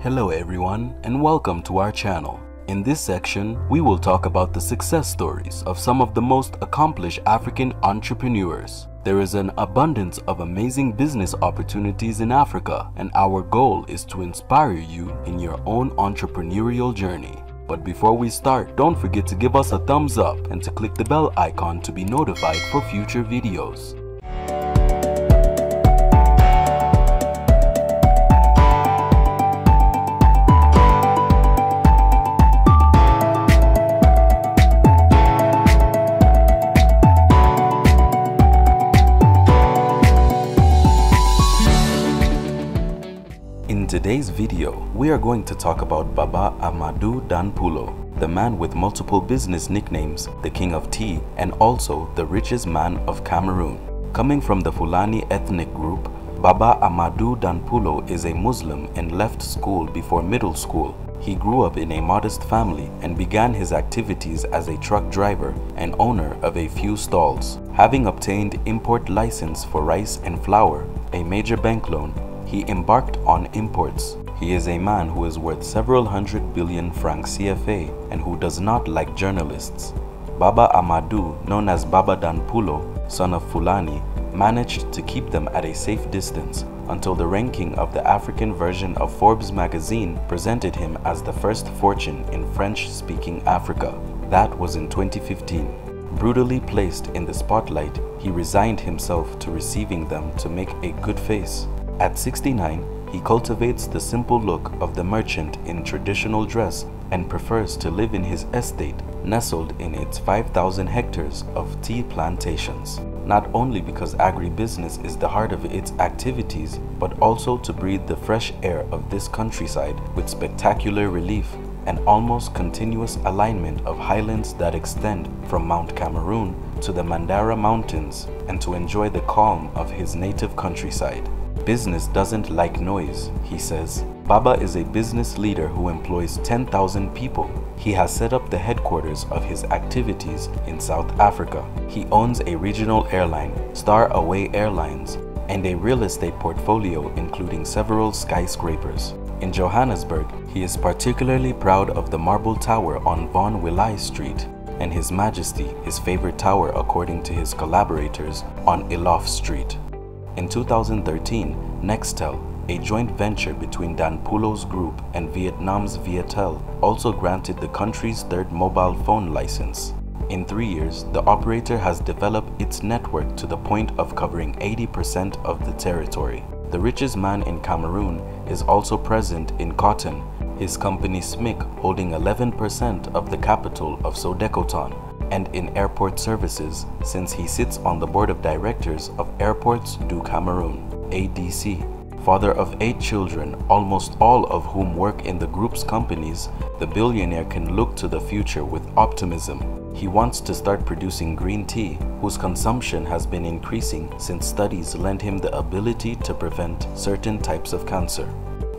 Hello everyone and welcome to our channel. In this section, we will talk about the success stories of some of the most accomplished African entrepreneurs. There is an abundance of amazing business opportunities in Africa, and our goal is to inspire you in your own entrepreneurial journey. But before we start, don't forget to give us a thumbs up and to click the bell icon to be notified for future videos. In today's video, we are going to talk about Baba Ahmadou Danpullo, the man with multiple business nicknames, the King of Tea, and also the richest man of Cameroon. Coming from the Fulani ethnic group, Baba Ahmadou Danpullo is a Muslim and left school before middle school. He grew up in a modest family and began his activities as a truck driver and owner of a few stalls. Having obtained import license for rice and flour, a major bank loan, he embarked on imports. He is a man who is worth several hundred billion francs CFA and who does not like journalists. Baba Ahmadou, known as Baba Danpullo, son of Fulani, managed to keep them at a safe distance until the ranking of the African version of Forbes magazine presented him as the first fortune in French-speaking Africa. That was in 2015. Brutally placed in the spotlight, he resigned himself to receiving them to make a good face. At 69, he cultivates the simple look of the merchant in traditional dress and prefers to live in his estate, nestled in its 5,000 hectares of tea plantations. Not only because agribusiness is the heart of its activities, but also to breathe the fresh air of this countryside with spectacular relief and almost continuous alignment of highlands that extend from Mount Cameroon to the Mandara Mountains, and to enjoy the calm of his native countryside. Business doesn't like noise, he says. Baba is a business leader who employs 10,000 people. He has set up the headquarters of his activities in South Africa. He owns a regional airline, Away Airlines, and a real estate portfolio including several skyscrapers. In Johannesburg, he is particularly proud of the marble tower on Wielligh Street, and his Majesty, his favorite tower according to his collaborators, on Eloff Street. In 2013, Nextel, a joint venture between Danpullo's group and Vietnam's Viettel, also granted the country's third mobile phone license. In 3 years, the operator has developed its network to the point of covering 80% of the territory. The richest man in Cameroon is also present in cotton, his company SMIC holding 11% of the capital of Sodecoton, and in airport services, since he sits on the board of directors of Airports du Cameroon, ADC. Father of 8 children, almost all of whom work in the group's companies, the billionaire can look to the future with optimism. He wants to start producing green tea, whose consumption has been increasing since studies lend him the ability to prevent certain types of cancer.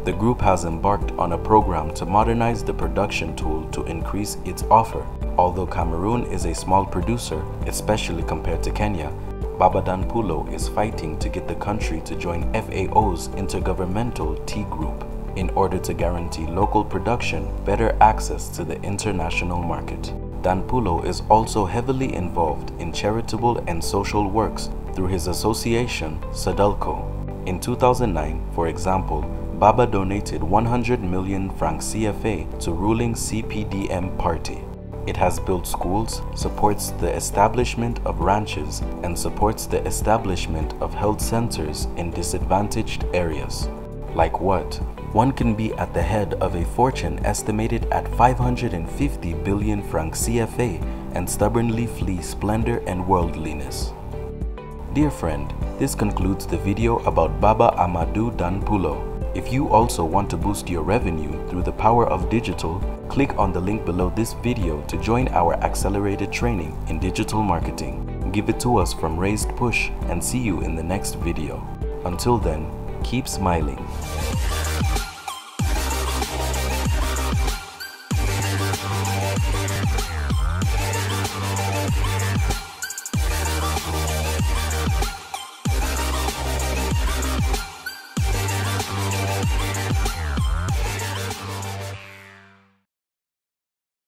The group has embarked on a program to modernize the production tool to increase its offer. Although Cameroon is a small producer, especially compared to Kenya, Baba Danpullo is fighting to get the country to join FAO's Intergovernmental Tea Group in order to guarantee local production better access to the international market. Danpullo is also heavily involved in charitable and social works through his association, Sadalco. In 2009, for example, Baba donated 100 million francs CFA to ruling CPDM party. It has built schools, supports the establishment of ranches, and supports the establishment of health centers in disadvantaged areas. Like what? One can be at the head of a fortune estimated at 550 billion francs CFA and stubbornly flee splendor and worldliness. Dear friend, this concludes the video about Baba Ahmadou Danpullo. If you also want to boost your revenue through the power of digital, click on the link below this video to join our accelerated training in digital marketing. Give it to us from Raised Push and see you in the next video. Until then, keep smiling.